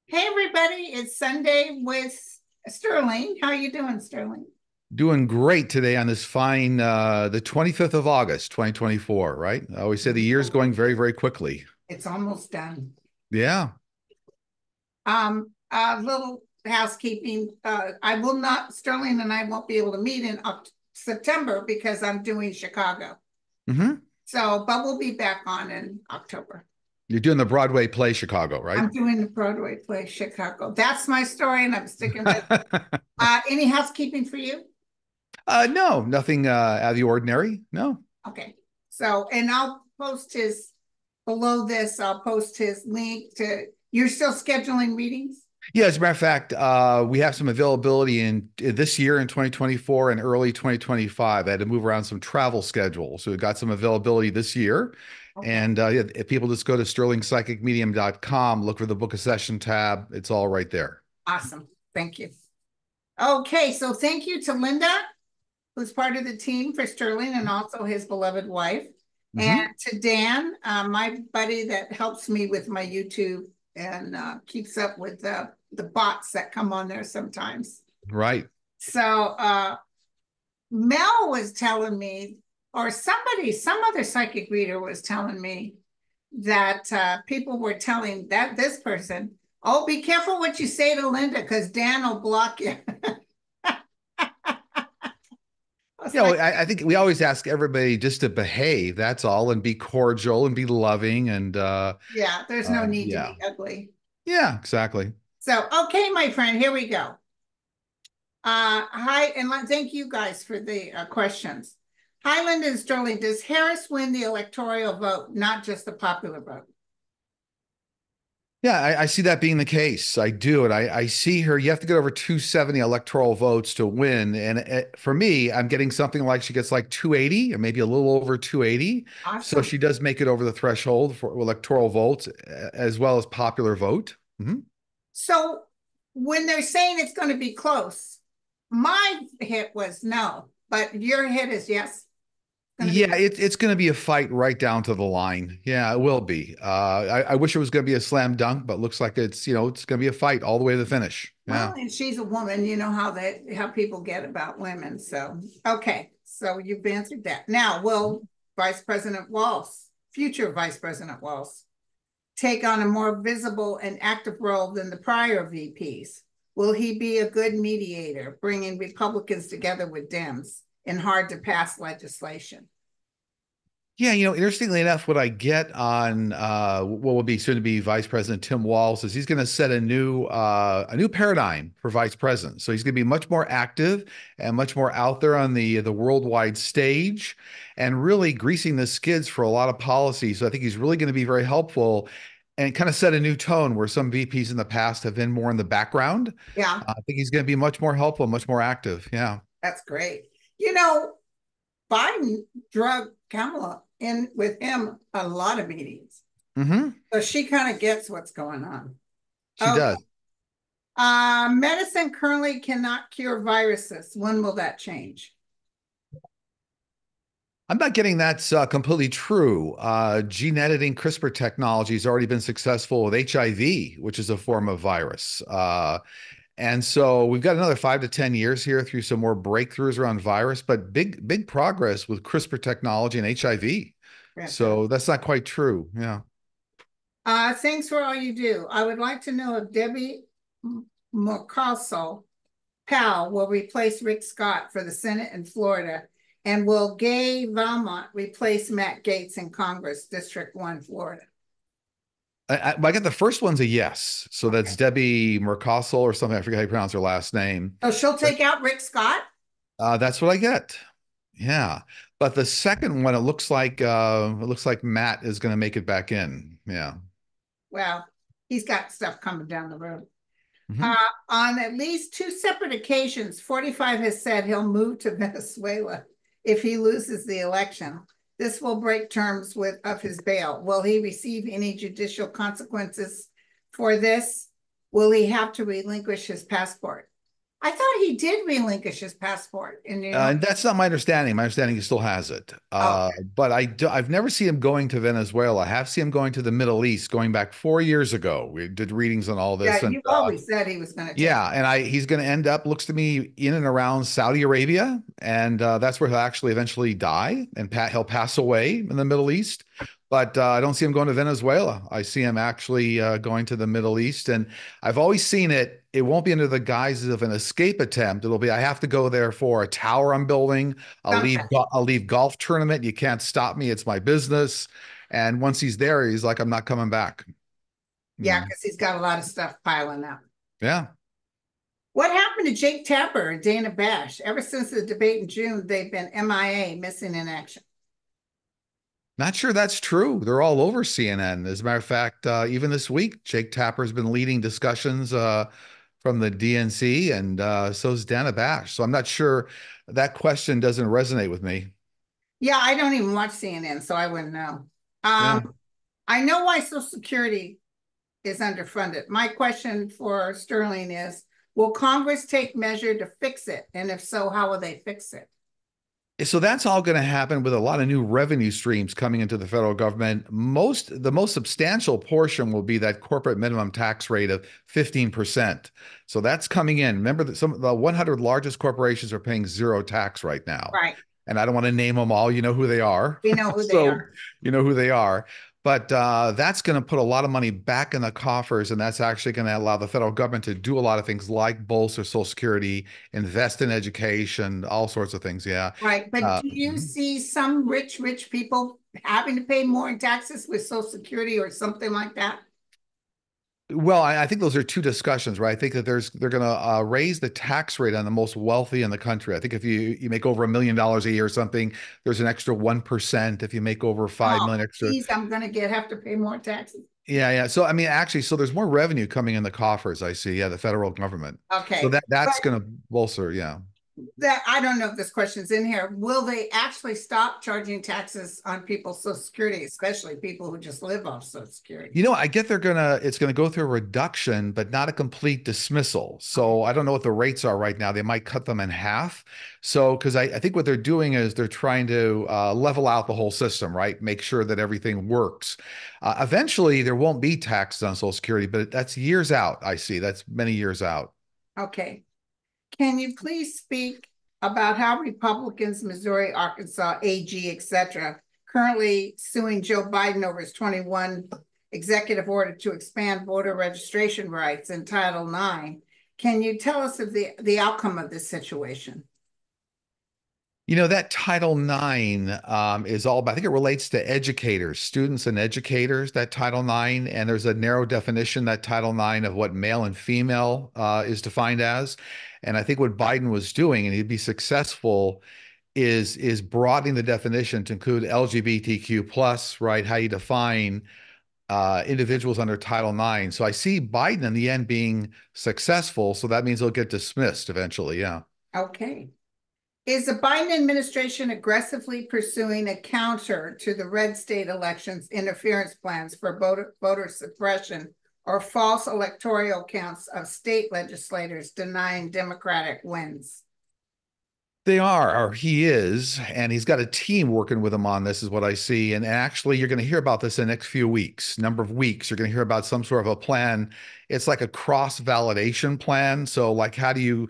Hey everybody, it's Sunday with Sterling. How you doing, Sterling? Doing great today on this fine the 25th of August, 2024, right? I always say the year's going very, very quickly. It's almost done. Yeah. A little housekeeping. I will not, Sterling and I won't be able to meet in September because I'm doing Chicago. Hmm. So, but we'll be back on in October. You're doing the Broadway play Chicago, right? I'm doing the Broadway play Chicago. That's my story, and I'm sticking with. Any housekeeping for you? No, nothing out of the ordinary. No. Okay. So, and I'll post his below this. I'll post his link to. You're still scheduling meetings? Yeah, as a matter of fact, we have some availability in this year in 2024 and early 2025. I had to move around some travel schedules. So we got some availability this year. Okay. And yeah, if people just go to sterlingpsychicmedium.com, look for the book a session tab, it's all right there. Awesome. Thank you. Okay, so thank you to Linda, who's part of the team for Sterling and also his beloved wife. And Hmm. to Dan, my buddy that helps me with my YouTube and keeps up with the bots that come on there sometimes. Right. So Mel was telling me, or somebody, some other psychic reader was telling me that people were telling that this person, oh, be careful what you say to Linda because Dan will block you. I was You know, like, I think we always ask everybody just to behave, that's all, and be cordial and be loving and yeah, there's no need to yeah. be ugly. Yeah, exactly. So, okay, my friend, here we go. Hi, and thank you guys for the questions. Hi, Linda and Sterling. Does Harris win the electoral vote, not just the popular vote? Yeah, I see that being the case. I do. And I see her. You have to get over 270 electoral votes to win. And for me, I'm getting something like she gets like 280 or maybe a little over 280. So Awesome. she does make it over the threshold for electoral votes as well as popular vote. Mhm. So, when they're saying it's going to be close, my hit was no, but your hit is yes. It's going to be Yeah, it's going to be a fight right down to the line. Yeah, it will be. I wish it was going to be a slam dunk, but looks like it's going to be a fight all the way to the finish. well, Yeah. and she's a woman. You know how people get about women. So, okay, so you've answered that. Now, will Vice President Walz, future Vice President Walz, take on a more visible and active role than the prior VPs? Will he be a good mediator, bringing Republicans together with Dems in hard to pass legislation? Yeah, interestingly enough, what I get on what will be soon to be Vice President Tim Walz is he's going to set a new paradigm for vice president. So he's going to be much more active and much more out there on the worldwide stage and really greasing the skids for a lot of policies. So I think he's really going to be very helpful and kind of set a new tone where some VPs in the past have been more in the background. Yeah, I think he's going to be much more helpful, much more active. Yeah. that's great. You know, Biden drug Kamala in with him a lot of meetings. Hmm. So she kind of gets what's going on. She Okay. does. Medicine currently cannot cure viruses. When will that change? I'm not getting that's completely true. Gene editing CRISPR technology has already been successful with HIV, which is a form of virus. And so we've got another 5 to 10 years here through some more breakthroughs around virus, but big progress with CRISPR technology and HIV. Fantastic. So that's not quite true. Yeah. Thanks for all you do. I would like to know if Debbie Murcaso Powell will replace Rick Scott for the Senate in Florida, and will Gay Valmont replace Matt Gaetz in Congress, District 1, Florida? I get the first one's a yes. So that's Okay. Debbie Mercosel or something. I forget how you pronounce her last name. So she'll But take out Rick Scott? that's what I get. Yeah. But the second one, it looks like Matt is going to make it back in. Yeah. Well, he's got stuff coming down the road. Uh, Hmm. on at least two separate occasions, 45 has said he'll move to Venezuela if he loses the election. This will break terms of his bail. Will he receive any judicial consequences for this? Will he have to relinquish his passport? I thought he did relinquish his passport in New York. And that's not my understanding. My understanding he still has it. Oh, But I've never seen him going to Venezuela. I have seen him going to the Middle East going back 4 years ago. We did readings on all yeah, this. And you've always said he was going to take. yeah, and he's going to end up, looks to me, in and around Saudi Arabia. And that's where he'll actually eventually die and he'll pass away in the Middle East. But I don't see him going to Venezuela. I see him actually going to the Middle East. And I've always seen it. It won't be under the guise of an escape attempt. It'll be, I have to go there for a tower I'm building. Something. I'll leave golf tournament. You can't stop me. It's my business. And once he's there, he's like, I'm not coming back. You Yeah, know? because he's got a lot of stuff piling up. Yeah. What happened to Jake Tapper and Dana Bash? Ever since the debate in June, they've been MIA, missing in action. Not sure that's true. They're all over CNN. As a matter of fact, even this week, Jake Tapper's been leading discussions from the DNC, and so's Dana Bash. So I'm not sure, that question doesn't resonate with me. Yeah, I don't even watch CNN, so I wouldn't know. Yeah. I know why Social Security is underfunded. My question for Sterling is, will Congress take measure to fix it? And if so, how will they fix it? So that's all going to happen with a lot of new revenue streams coming into the federal government. The most substantial portion will be that corporate minimum tax rate of 15%. So that's coming in. Remember that some of the 100 largest corporations are paying zero tax right now. Right. And I don't want to name them all. You know who they are. We know who they So are. you know who they are. But that's going to put a lot of money back in the coffers, and that's actually going to allow the federal government to do a lot of things like bolster Social Security, invest in education, all sorts of things. Yeah. Right. But do you see some rich people having to pay more in taxes with Social Security or something like that? Well, I think those are two discussions, right? I think that they're going to raise the tax rate on the most wealthy in the country. I think if you make over $1 million a year or something, there's an extra 1%. If you make over 5 million extra, geez, I'm going to have to pay more taxes. yeah. So I mean, actually, so there's more revenue coming in the coffers. I see. Yeah, the federal government. So Okay. that's going to bolster. Yeah. That I don't know if this question's in here. Will they actually stop charging taxes on people's Social Security, especially people who just live off Social Security? I get it's gonna go through a reduction, but not a complete dismissal. So I don't know what the rates are right now. They might cut them in half. So because I think what they're doing is they're trying to level out the whole system, right? Make sure that everything works. Eventually, there won't be taxes on Social Security, but that's years out. I see. That's many years out. Okay. Can you please speak about how Republicans, Missouri, Arkansas, AG, etc., currently suing Joe Biden over his 21 executive order to expand voter registration rights in Title IX? Can you tell us of the outcome of this situation? That Title IX is all about, I think it relates to educators, students and educators, that Title IX. And there's a narrow definition, that Title IX, of what male and female is defined as. And I think what Biden was doing, and he'd be successful, is broadening the definition to include LGBTQ plus, right? How you define individuals under Title IX. So I see Biden in the end being successful. So that means he'll get dismissed eventually. Yeah. Okay. Is the Biden administration aggressively pursuing a counter to the red state elections interference plans for voter suppression or false electoral counts of state legislators denying Democratic wins? They are, or he is, and he's got a team working with him on this, is what I see. And actually, you're going to hear about this in the next few weeks, number of weeks. You're going to hear about some sort of a plan. It's like a cross-validation plan. So, like, how do you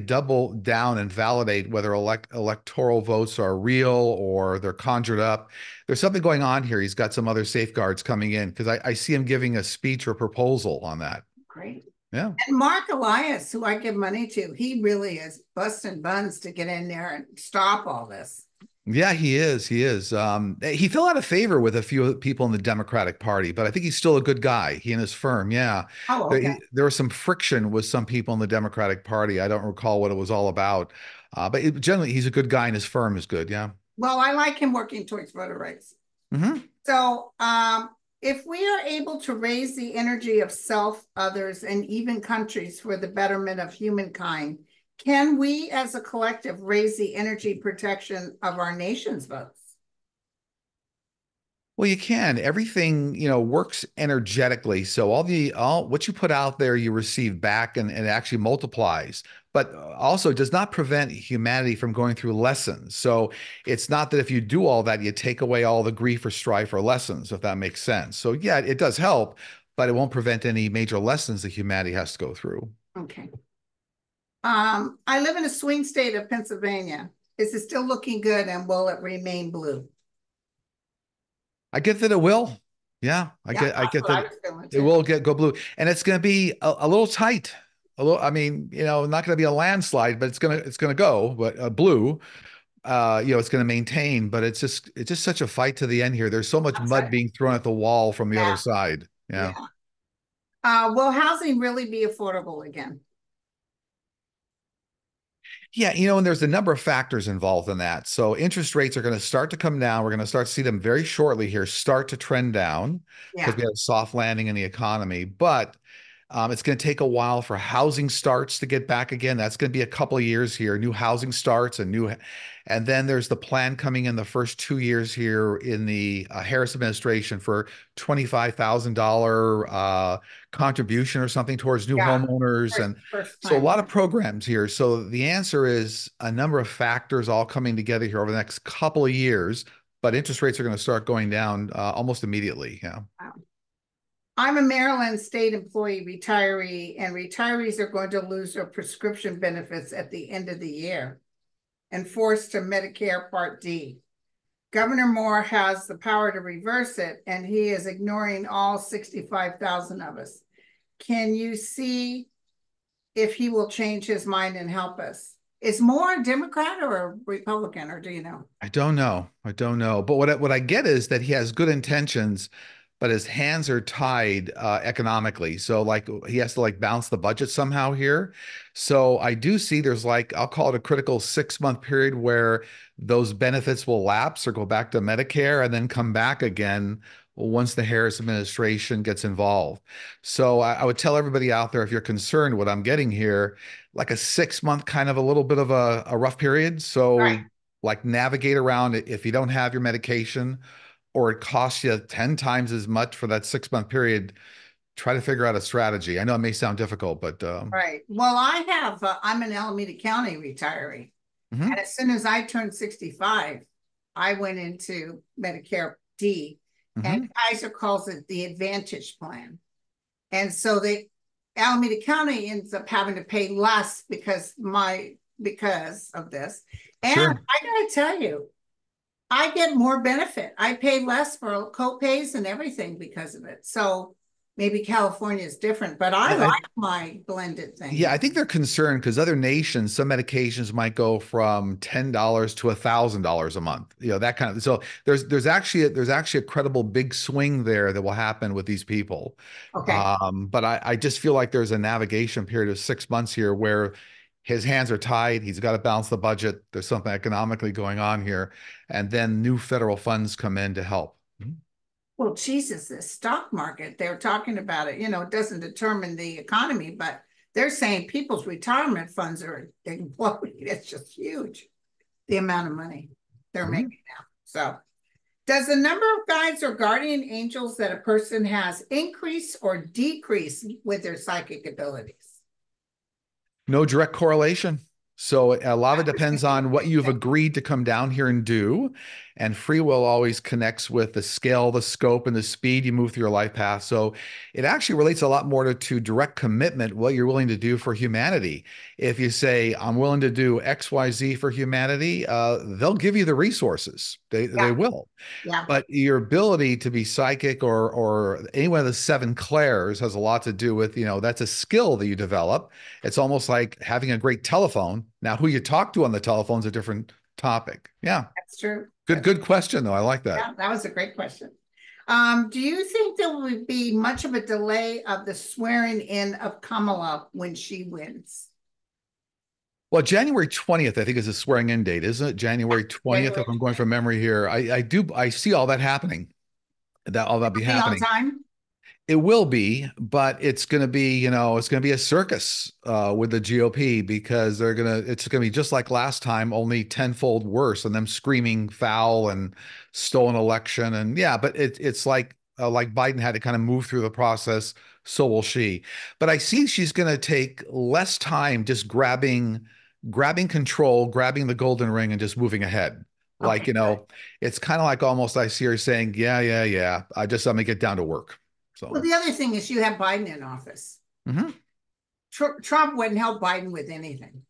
double down and validate whether electoral votes are real or they're conjured up? There's something going on here. He's got some other safeguards coming in because I see him giving a speech or proposal on that. Great. Yeah. And Mark Elias, who I give money to, he really is busting buns to get in there and stop all this. Yeah, he is. He is. He fell out of favor with a few people in the Democratic Party, but I think he's still a good guy. He and his firm. Yeah. Oh, okay. There was some friction with some people in the Democratic Party. I don't recall what it was all about. But generally, he's a good guy and his firm is good. Yeah. Well, I like him working towards voter rights. Mm-hmm. So, if we are able to raise the energy of self, others, and even countries for the betterment of humankind, can we as a collective raise the energy protection of our nation's votes? Well, you can. Everything, works energetically. So all what you put out there, you receive back, and it actually multiplies. but also does not prevent humanity from going through lessons. So it's not that if you do all that, you take away all the grief or strife or lessons, if that makes sense. So yeah, it does help, but it won't prevent any major lessons that humanity has to go through. Okay. I live in a swing state of Pennsylvania. Is it still looking good and will it remain blue? I get that it will. Yeah, Yeah, I that's get what I that was feeling it too. will go blue, and it's going to be a little tight. A little, I mean, not going to be a landslide, but it's gonna go. But blue, it's going to maintain. But it's just such a fight to the end here. There's so much That's mud right. being thrown at the wall from the other Yeah, side. Yeah. yeah. Will housing really be affordable again? Yeah, and there's a number of factors involved in that. So interest rates are going to start to come down. We're going to start to see them very shortly here start to trend down because Yeah, we have a soft landing in the economy. But it's going to take a while for housing starts to get back again. That's going to be a couple of years here. New housing starts and then there's the plan coming in the first 2 years here in the Harris administration for $25,000 contribution or something towards new yeah. homeowners, First, and first so a time. lot of programs here. So the answer is a number of factors all coming together here over the next couple of years, but interest rates are going to start going down almost immediately. Yeah. Wow. I'm a Maryland state employee retiree, and retirees are going to lose their prescription benefits at the end of the year and forced to Medicare Part D. Governor Moore has the power to reverse it, and he is ignoring all 65,000 of us. Can you see if he will change his mind and help us? Is Moore a Democrat or a Republican, or do you know? I don't know. I don't know. But what I get is that he has good intentions, but his hands are tied economically. So like he has to like balance the budget somehow here. So I do see there's like I'll call it a critical 6 month period where those benefits will lapse or go back to Medicare and then come back again once the Harris administration gets involved. So I would tell everybody out there, if you're concerned, what I'm getting here, like a 6 month kind of a little bit of a rough period. Right. So like navigate around it if you don't have your medication or it costs you 10 times as much for that 6 month period. Try to figure out a strategy. I know it may sound difficult, but Right. Well, I'm an Alameda County retiree. And mhm, as soon as I turned 65, I went into Medicare D, and mhm, Kaiser calls it the Advantage Plan. And so Alameda County ends up having to pay less because of this. And sure. I gotta tell you, I get more benefit. I pay less for co-pays and everything because of it. So maybe California is different, but I I like my blended Yeah, thing. I think they're concerned because other nations, some medications might go from $10 to $1,000 a month. That kind of. So there's actually a credible big swing there that will happen with these people. Okay. But I just feel like there's a navigation period of 6 months here where his hands are tied. He's got to balance the budget. There's something economically going on here, and then new federal funds come in to help. Well, Jesus, the stock market, they're talking about it, it doesn't determine the economy, but they're saying people's retirement funds are imploding. It's just huge, the amount of money they're Mhm. making now. So, does the number of guides or guardian angels that a person has increase or decrease with their psychic abilities? No direct correlation. So a lot of it I was depends thinking on the what same you've thing. agreed to come down here and do. And free will always connects with the scale, the scope, and the speed you move through your life path. So it actually relates a lot more to direct commitment, what you're willing to do for humanity. If you say, I'm willing to do XYZ for humanity, they'll give you the resources. They Yeah, will. yeah, But your ability to be psychic or any one of the seven clairs has a lot to do with, that's a skill that you develop. It's almost like having a great telephone. Now, who you talk to on the telephone is a different topic. Yeah. that's true. Good question, though. I like that. Yeah, that was a great question. Do you think there will be much of a delay of the swearing in of Kamala when she wins? Well, January 20th, I think, is a swearing in date, isn't it? January 20th, January if I'm going 20th. from memory here. I see all that happening. All that be Be on happening. time? It will be, but it's going to be, it's going to be a circus with the GOP because it's going to be just like last time, only tenfold worse, and them screaming foul and stolen election. And yeah, but it's like like Biden had to kind of move through the process, so will she. But I see she's going to take less time just grabbing control, grabbing the golden ring, and just moving ahead. Like, Okay, good. it's kind of like almost I see her saying, "Yeah, yeah, yeah. I'm gonna get down to work." Well, So, the other thing is you have Biden in office. mhm, Trump wouldn't help Biden with anything.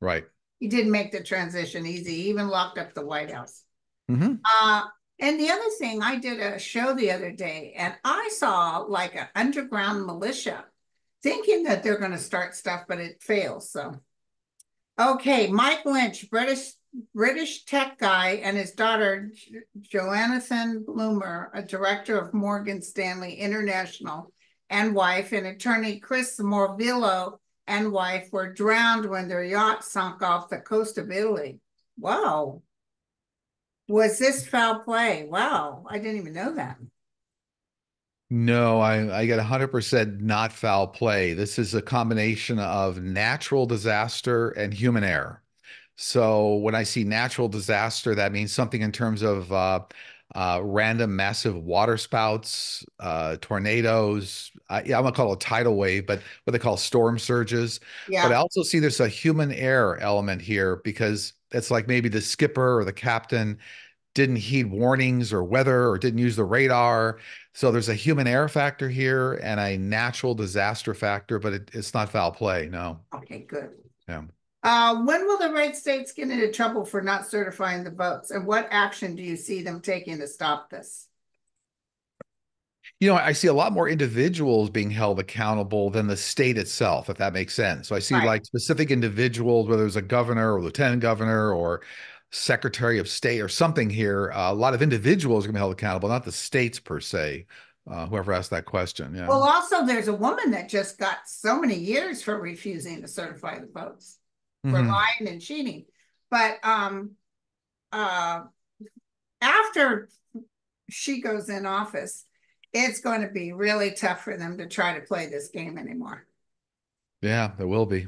right. He didn't make the transition easy. He even locked up the White House. Hmm. Uh, and the other thing, I did a show the other day, and I saw like an underground militia thinking that they're going to start stuff, but it fails. So, okay, Mike Lynch, British tech guy, and his daughter Jonathan Bloomer, a director of Morgan Stanley International, and wife, and attorney Chris Morvillo and wife were drowned when their yacht sunk off the coast of Italy. Wow. Was this foul play? Wow, I didn't even know that. No, I get 100% not foul play. This is a combination of natural disaster and human error. So when I see natural disaster, that means something in terms of random massive water spouts, tornadoes. Yeah, I'm gonna call it a tidal wave, but what they call storm surges. But I Yeah, also see there's a human error element here because it's like maybe the skipper or the captain didn't heed warnings or weather or didn't use the radar. So there's a human error factor here and a natural disaster factor, but it's not foul play. No. okay, good. Yeah. When will the red states get into trouble for not certifying the votes? And what action do you see them taking to stop this? I see a lot more individuals being held accountable than the state itself, if that makes sense. So I see Right. like specific individuals, whether it's a governor or lieutenant governor or secretary of state or something here. A lot of individuals are going to be held accountable, not the states per se. Whoever asked that question. Yeah. Well, also, there's a woman that just got so many years for refusing to certify the votes, for Hmm. lying and cheating. But uh, after she goes in office, it's going to be really tough for them to try to play this game anymore. Yeah, there will be.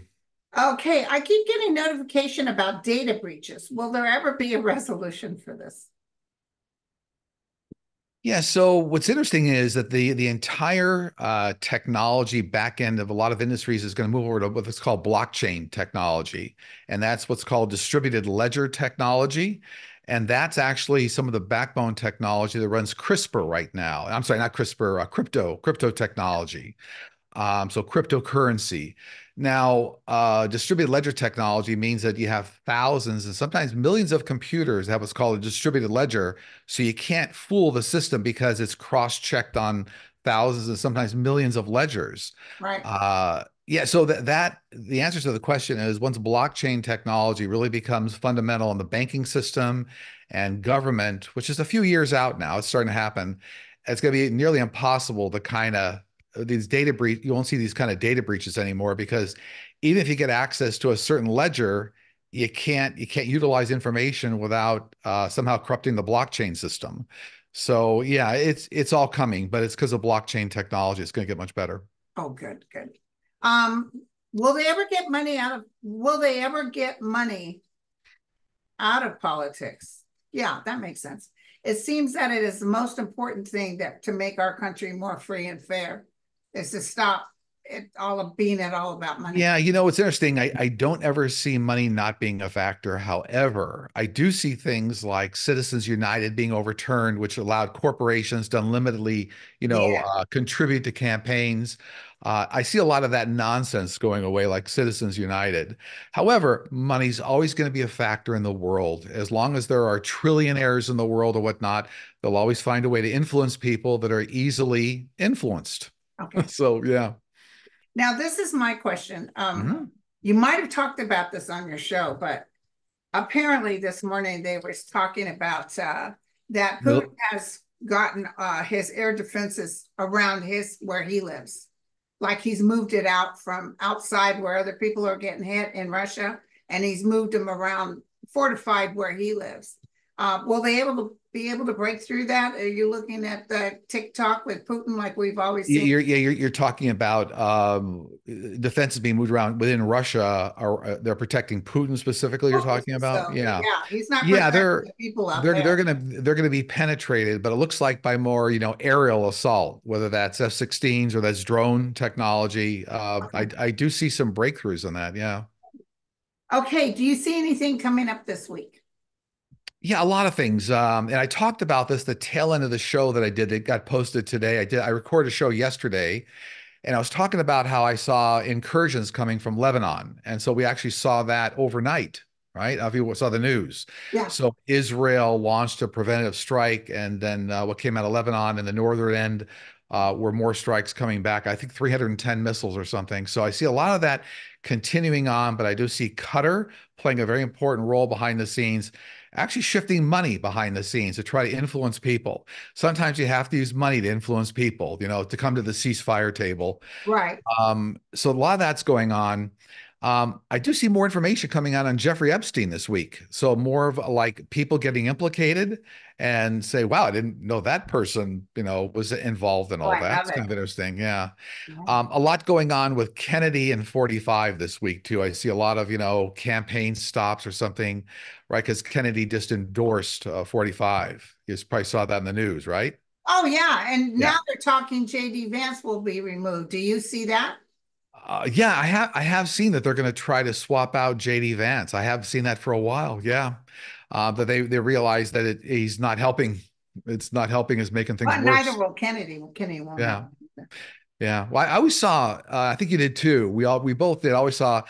Okay, I keep getting notification about data breaches. Will there ever be a resolution for this? Yeah, so what's interesting is that the entire technology back end of a lot of industries is going to move over to what's called blockchain technology, and that's what's called distributed ledger technology, and that's actually some of the backbone technology that runs CRISPR right now. I'm sorry, not CRISPR, crypto technology. So cryptocurrency. Now, distributed ledger technology means that you have thousands and sometimes millions of computers that have what's called a distributed ledger. So you can't fool the system because it's cross-checked on thousands and sometimes millions of ledgers. Right. Yeah, so that the answer to the question is once blockchain technology really becomes fundamental in the banking system and government, which is a few years out now, it's starting to happen. It's going to be nearly impossible to kind of these data breach, you won't see these kind of data breaches anymore because even if you get access to a certain ledger, you can't utilize information without somehow corrupting the blockchain system. So yeah, it's all coming, but it's because of blockchain technology. It's going to get much better. Oh, good, good. Um, will they ever get money out of politics? Yeah, that makes sense. It seems that it is the most important thing that to make our country more free and fair is to stop it all of being it all about money. Yeah, it's interesting. I don't ever see money not being a factor. However, I do see things like Citizens United being overturned, which allowed corporations to unlimitedly, Yeah. contribute to campaigns. I see a lot of that nonsense going away, like Citizens United. However, money's always going to be a factor in the world. As long as there are trillionaires in the world or whatnot, they'll always find a way to influence people that are easily influenced. Okay. So, yeah. Now this is my question. Mhm. You might have talked about this on your show, but apparently this morning they were talking about that Putin has gotten his air defenses around his where he lives. Like he's moved it out from outside where other people are getting hit in Russia, and he's moved them around fortified where he lives. Will they be able to break through that? Are you looking at the TikTok with Putin like we've always seen? You're talking about defenses being moved around within Russia. Are they're protecting Putin specifically? You're talking about? So, Yeah, yeah, he's not yeah. protecting the people out They're there. gonna be penetrated, but it looks like by more aerial assault, whether that's F-16s or that's drone technology. I do see some breakthroughs on that. Yeah. Okay, do you see anything coming up this week? Yeah, a lot of things. And I talked about this the tail end of the show that I did that got posted today. I recorded a show yesterday, and I was talking about how I saw incursions coming from Lebanon. And so we actually saw that overnight, right? If you saw the news. Yeah. So Israel launched a preventative strike, and then what came out of Lebanon in the northern end were more strikes coming back. I think 310 missiles or something. So I see a lot of that continuing on, but I do see Qatar playing a very important role behind the scenes, actually shifting money behind the scenes to try to influence people. Sometimes you have to use money to influence people, to come to the ceasefire table. Right. So a lot of that's going on. I do see more information coming out on Jeffrey Epstein this week. So more of like people getting implicated and say, wow, I didn't know that person, was involved in Oh, all I that. love It's kind it. of interesting. Yeah. Yeah. A lot going on with Kennedy and 45 this week too. I see a lot of, campaign stops or something, right? Because Kennedy just endorsed 45. You probably saw that in the news, right? Oh, yeah. And Yeah. now they're talking JD Vance will be removed. Do you see that? Yeah, I have seen that they're going to try to swap out JD Vance. I have seen that for a while. Yeah, that they realize that he's not helping. It's not helping. Is making things But neither worse. will Kennedy. Kennedy won't help. Yeah, yeah. Well, I always saw. I think you did too. We both did. Always saw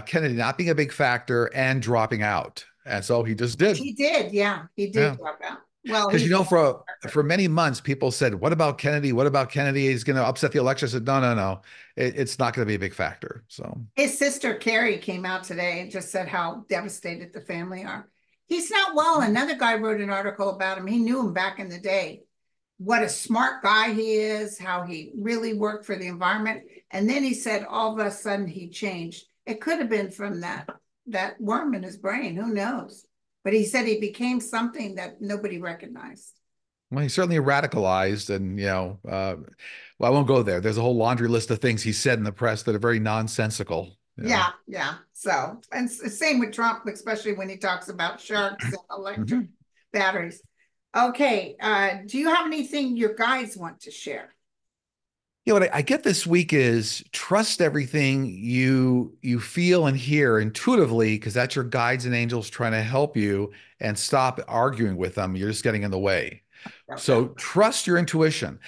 Kennedy not being a big factor and dropping out, and so he just did. He did. Yeah, he did Yeah. drop out. Well, Because he's for many months, people said, "What about Kennedy? What about Kennedy? He's going to upset the election." I said, "No, no, no. It's not going to be a big factor." So his sister Carrie came out today and just said how devastated the family are. He's not well. Another guy wrote an article about him. He knew him back in the day. What a smart guy he is, how he really worked for the environment. And then he said all of a sudden he changed. It could have been from that worm in his brain. Who knows? But he said he became something that nobody recognized. well, he's certainly radicalized, and well, I won't go there. There's a whole laundry list of things he said in the press that are very nonsensical. Yeah, yeah. So, and same with Trump, especially when he talks about sharks and electric batteries. Okay, do you have anything your guides want to share? What I get this week is trust everything you feel and hear intuitively, because that's your guides and angels trying to help you, and stop arguing with them. You're just getting in the way. So trust your intuition.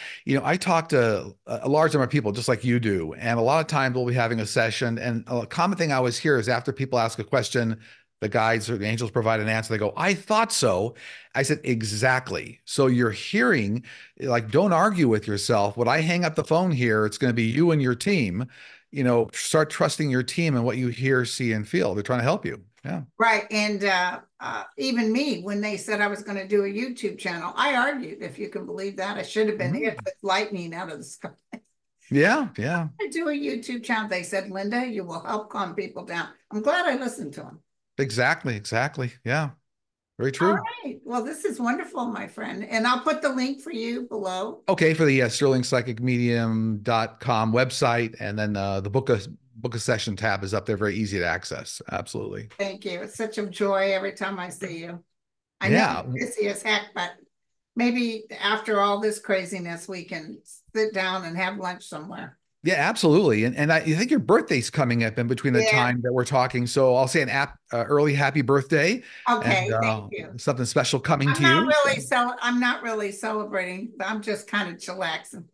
I talk to a large number of people just like you do. And a lot of times we'll be having a session. And a common thing I always hear is after people ask a question, the guides or the angels provide an answer. They go, I thought so. I said, exactly. So you're hearing, like, don't argue with yourself. When I hang up the phone here, it's going to be you and your team. Start trusting your team and what you hear, see, and feel. They're trying to help you. Yeah. Right. And even me, when they said I was going to do a YouTube channel, I argued, if you can believe that. I should have been hit with lightning out of the sky. Yeah. Yeah. I do a YouTube channel. They said, Linda, you will help calm people down. I'm glad I listened to them. Exactly. Exactly. Yeah. Very All true. right. Well, this is wonderful, my friend. And I'll put the link for you below. Okay, for the sterlingpsychicmedium.com website, and then the book a session tab is up there, very easy to access. Absolutely. Thank you. It's such a joy every time I see you. I know Yeah. you're busy as heck, but maybe after all this craziness, we can sit down and have lunch somewhere. Yeah, absolutely. And I think your birthday's coming up in between the time that we're talking. So I'll say an early happy birthday. Okay, and, thank you. Something special coming to I'm not really celebrating, but I'm just kind of chillaxing.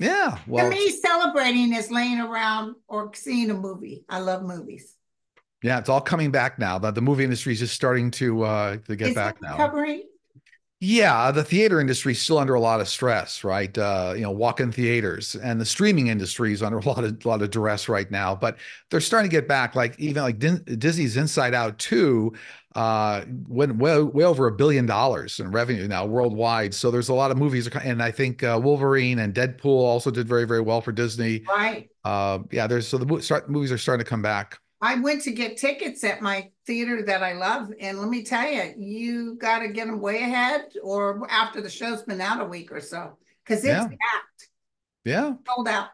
Yeah. To me, celebrating is laying around or seeing a movie. I love movies. Yeah, it's all coming back now. The movie industry is just starting to get back now. Recovering? Yeah, the theater industry is still under a lot of stress, right? Walk-in theaters, and the streaming industry is under a lot of duress right now. But they're starting to get back. Like even like Disney's Inside Out 2 went way over $1 billion in revenue now worldwide. So there's a lot of movies, and I think Wolverine and Deadpool also did very, very well for Disney. Right. Yeah, the movies are starting to come back. I went to get tickets at my theater that I love, and let me tell you, you got to get them way ahead or after the show's been out a week or so, because it's Yeah. packed, Yeah. sold out.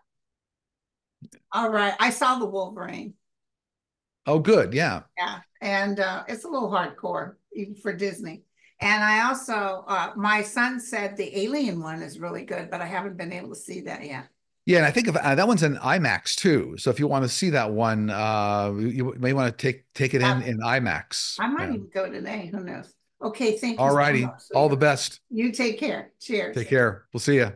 All right, I saw the Wolverine. Oh, good. Yeah. Yeah, and it's a little hardcore even for Disney. And I also, my son said the Alien one is really good, but I haven't been able to see that yet. Yeah, and I think of that one's in IMAX too. So if you want to see that one, you may want to take it in IMAX. I might Yeah. even go today. Who knows? Okay, thank you All so righty. much, All the sweetheart. best. You take care. Take Cheers. care. We'll see you.